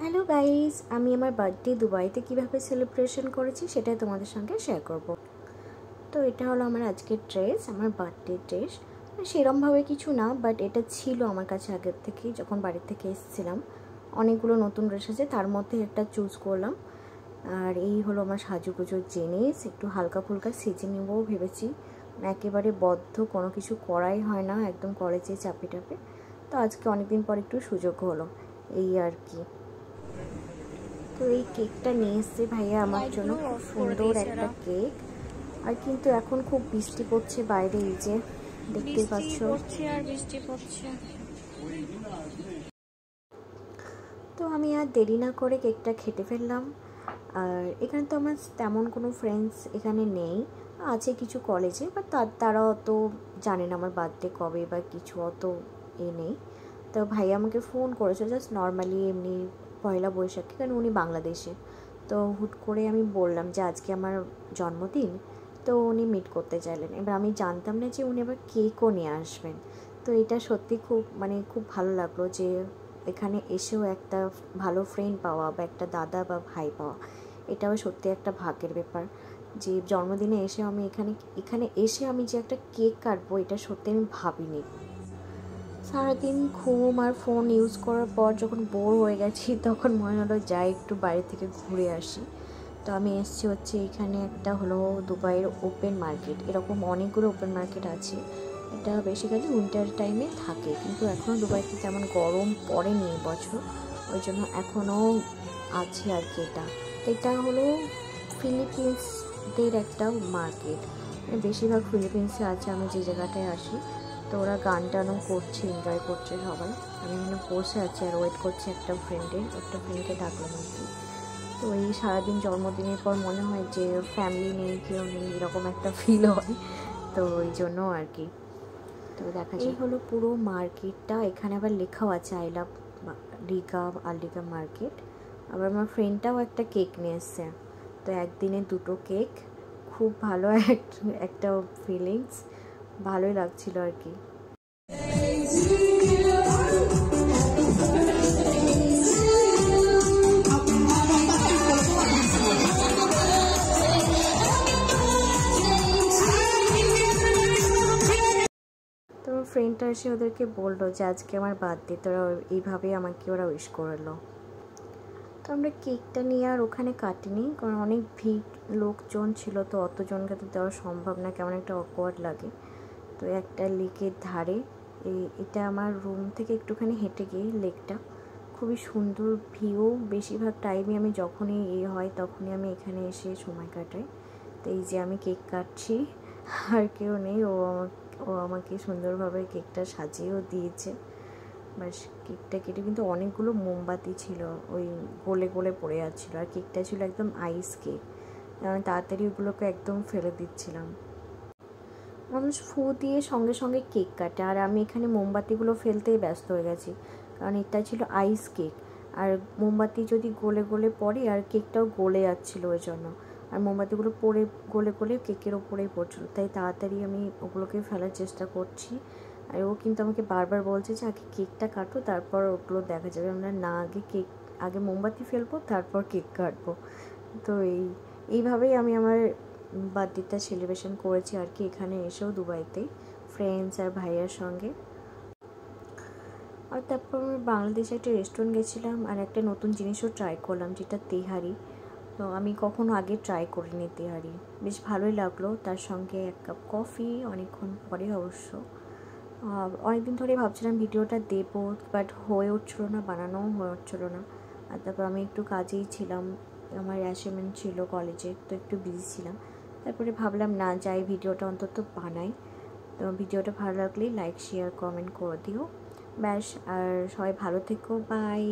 Hello guys, আমি আমার birthday দুবাইতে কিভাবে সেলিব্রেশন করেছি সেটাই তোমাদের সঙ্গে শেয়ার করব। তো এটা হলো আমার আজকের ড্রেস, আমার বার্থডে ড্রেস। সেরমভাবে কিছু না, বাট এটা ছিল আমার কাছে আগের থেকেই। যখন বাড়ির থেকে এসেছিলাম অনেকগুলো নতুন ড্রেস আছে, তার মধ্যে একটা চুজ করলাম। আর এই হলো আমার সাজুগুজোর জিনিস, একটু হালকা ফুলকা সেজে নেবো ভেবেছি। একেবারে বদ্ধ কোনো কিছু করাই হয় না, একদম কলেজে চাপে টাপে। তো আজকে অনেকদিন পর একটু সুযোগ হলো, এই আর কি। তো এই কেকটা নিয়ে এসছে ভাইয়া আমার জন্য, খুব সুন্দর একটা কেক। আর কিন্তু এখন খুব বৃষ্টি পড়ছে বাইরে, এই যে দেখতে পাচ্ছ। আর বৃষ্টি পড়ছে। তো আমি আর দেরি না করে কেকটা খেতে ফেললাম। আর এখানে তো আমার তেমন কোনো ফ্রেন্ডস এখানে নেই, আছে কিছু কলেজে, বাট তারা অত জানে না আমার বার্থডে কবে বা কিছু, অত নেই। তো ভাই আমাকে ফোন করেছে জাস্ট নর্মালি, এমনি পয়লা বৈশাখে, কারণ উনি বাংলাদেশে। তো হুট করে আমি বললাম যে আজকে আমার জন্মদিন, তো উনি মিট করতে চাইলেন। এবার আমি জানতাম না যে উনি আবার কেকও নিয়ে আসবেন। তো এটা সত্যি খুব ভালো লাগলো যে এখানে এসেও একটা ভালো ফ্রেন্ড পাওয়া বা একটা দাদা বা ভাই পাওয়া, এটাও সত্যি একটা ভাগ্যের ব্যাপার। যে জন্মদিনে এসে আমি এখানে এসে আমি যে একটা কেক কাটবো, এটা সত্যি আমি ভাবিনি। সারাদিন ঘুম আর ফোন ইউজ করার পর যখন বোর হয়ে গেছি, তখন মনে হলো যাই একটু বাইরে থেকে ঘুরে আসি। তো আমি এসেছি হচ্ছে এখানে একটা হলো দুবাইয়ের ওপেন মার্কেট, এরকম অনেকগুলো ওপেন মার্কেট আছে। এটা বেসিক্যালি উইন্টার টাইমে থাকে, কিন্তু এখনও দুবাইতে তেমন গরম পড়েনি এবছর, ওই জন্য এখনও আছে আর কি। এটা হলো ফিলিপিন্সদের একটা মার্কেট, বেশিরভাগ ফিলিপিন্সে আছে আমি যে জায়গাটায় আসি। তো ওরা গান টানও করছে, এনজয় করছে সবাই। আমি এখানে বসে আছি আর ওয়েট করছি একটা ফ্রেন্ডকে ডাকলাম আর কি। তো এই সারাদিন জন্মদিনের পর মনে হয় যে ফ্যামিলি নেই, কেউ নেই, এরকম একটা ফিল হয়। তো ওই জন্য আর কি। তো দেখা যায় এই হলো পুরো মার্কেটটা। এখানে আবার লেখাও আছে আই লাভ আলডিগা মার্কেট। আবার আমার ফ্রেন্ডটাও একটা কেক নিয়ে এসছে। তো একদিনে দুটো কেক, খুব ভালো একটা ফিলিংস, ভালোই লাগছিল আর কি। তো ফ্রেন্ডটা এসে ওদেরকে বললো যে আজকে আমার বার্থডে, তোরা এইভাবেই আমাকে ওরা উইশ করলো। তো আমরা কেকটা নিয়ে আর ওখানে কাটিনি, কারণ অনেক ভিড় লোকজন ছিল, তো অতজনকে তো দেওয়া সম্ভব না, কেমন একটা অকওয়ার্ড লাগে। তো একটা লেকের ধারে, এটা আমার রুম থেকে একটুখানি হেঁটে গিয়ে লেকটা, খুবই সুন্দর ভিউ। বেশিরভাগ টাইমে আমি যখনই হয় তখনই আমি এখানে এসে সময় কাটাই। তো এই যে আমি কেক কাটছি, আর কেউ নেই, ও আমাকে সুন্দরভাবে কেকটা সাজিয়েও দিয়েছে। বাস কেকটা কেটে, কিন্তু অনেকগুলো মোমবাতি ছিল ওই গোলে গোলে পড়ে যাচ্ছিলো, আর কেকটা ছিল একদম আইস কেক। আমি তাড়াতাড়ি ওগুলোকে একদম ফেলে দিচ্ছিলাম। মানুষ ফু দিয়ে সঙ্গে সঙ্গে কেক কাটে, আর আমি এখানে মোমবাতিগুলো ফেলতেই ব্যস্ত হয়ে গেছি, কারণ এটা ছিল আইস কেক। আর মোমবাতি যদি গলে গলে পড়ে, আর কেকটাও গলে যাচ্ছিলো ওই জন্য, আর মোমবাতিগুলো পড়ে গলে গলে কেকের ওপরেই পড়ছিলো, তাই তাড়াতাড়ি আমি ওগুলোকে ফেলার চেষ্টা করছি। আর ও কিন্তু আমাকে বারবার বলছে যে আগে কেকটা কাটো, তারপর ওগুলো দেখা যাবে। আমরা না, আগে মোমবাতি ফেলবো, তারপর কেক কাটবো। তো এইভাবেই আমি আমার বার্থডেটা সেলিব্রেশন করেছি আর কি, এখানে এসেও দুবাইতে ফ্রেন্ডস আর ভাইয়ার সঙ্গে। আর তারপর আমি বাংলাদেশে একটা রেস্টুরেন্ট গেছিলাম, আর একটা নতুন জিনিসও ট্রাই করলাম, যেটা তেহারি। তো আমি কখনো আগে ট্রাই করিনি তেহারি, বেশ ভালোই লাগলো। তার সঙ্গে এক কাপ কফি, অনেকক্ষণ পরে অবশ্য। অনেকদিন ধরে ভাবছিলাম ভিডিওটা দেবো, বাট হয়ে উঠছিলো না, বানানোও হয়ে উঠছিলো না। আর তারপর আমি একটু কাজেই ছিলাম, আমার অ্যাসাইনমেন্ট ছিল কলেজে, তো একটু বিজি ছিলাম। তারপরে ভাবলাম না, যাই ভিডিওটা অন্তত বানাই। তো ভিডিওটা ভালো লাগলেই লাইক শেয়ার কমেন্ট করে দিও। ব্যাস, আর সবাই ভালো থেকো, বাই।